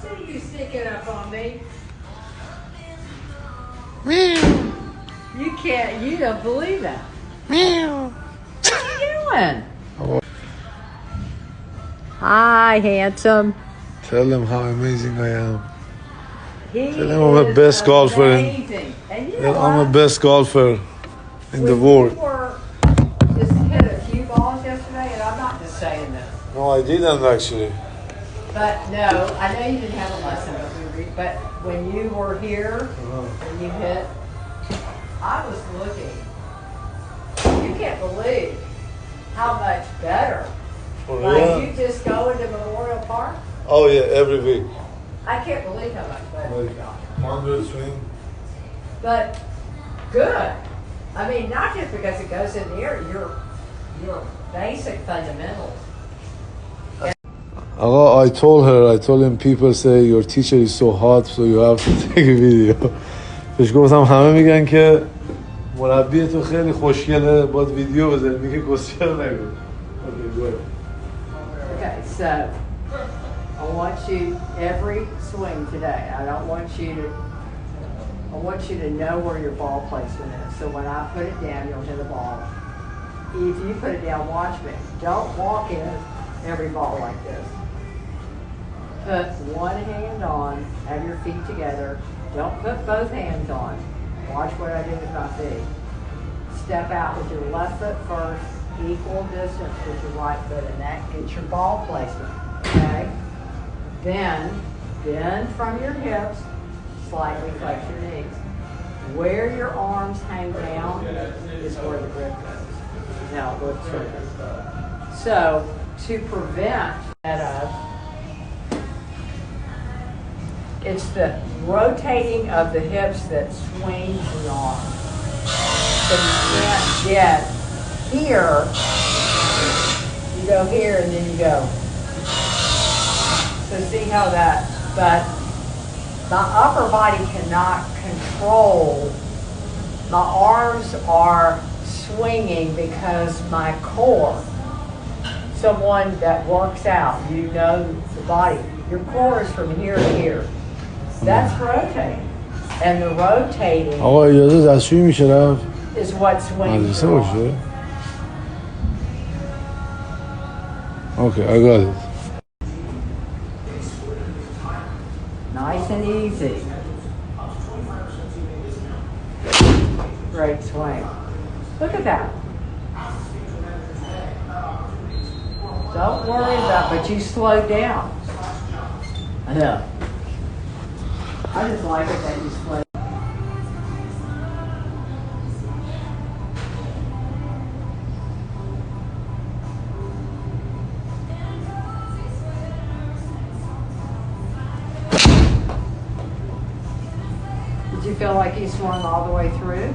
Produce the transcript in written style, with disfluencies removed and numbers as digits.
see you sneaking up on me. Meow. You don't believe that. Meow. What are you doing? Hi, handsome. Tell them how amazing I am. He Tell them I'm the best golfer. amazing. And you know I'm what? the best golfer in the When world. you were just hit a few balls yesterday, and I'm not just saying this, No, I didn't actually. but no, I know you didn't have a lesson, but when you were here and you hit, I was looking. You can't believe how much better. For Like real? you just go into Memorial Park. Oh yeah, every week. I can't believe how much better you got. 100 swing. But good. I mean, not just because it goes in the air, your basic fundamentals. I told him people say your teacher is so hot so you have to take a video. بهش گفتم همه میگن که مربی تو خیلی خوشگله باید ویدیو بزنی میگه کسچر نگو. Okay, so I want you every swing today. I want you to know where your ball placement is. So when I put it down, you'll hit a ball. If you put it down, watch me. Don't walk in every ball like this. Put one hand on, have your feet together. Don't put both hands on. Watch what I do with my feet. Step out with your left foot first, equal distance with your right foot, and that gets your ball placement, okay? Then, bend from your hips, slightly flex your knees. Where your arms hang down is where the grip goes. Now, look through this. So, to prevent that it's the rotating of the hips that swings the arm. So you can't get here, you go here and then you go. So see how that, but my upper body cannot control, my arms are swinging because my core, someone that works out, you know the body, your core is from here to here. That's rotating. And the rotating آقا اجازه دستشویی میشه رفت؟ is what swings مدرسه the arm. باشه؟ Okay, I got it. Nice and easy. Great swing. Look at that. Don't worry about it, but you slowed down. I know. I just like it that you slowed. Did you feel like you swung all the way through?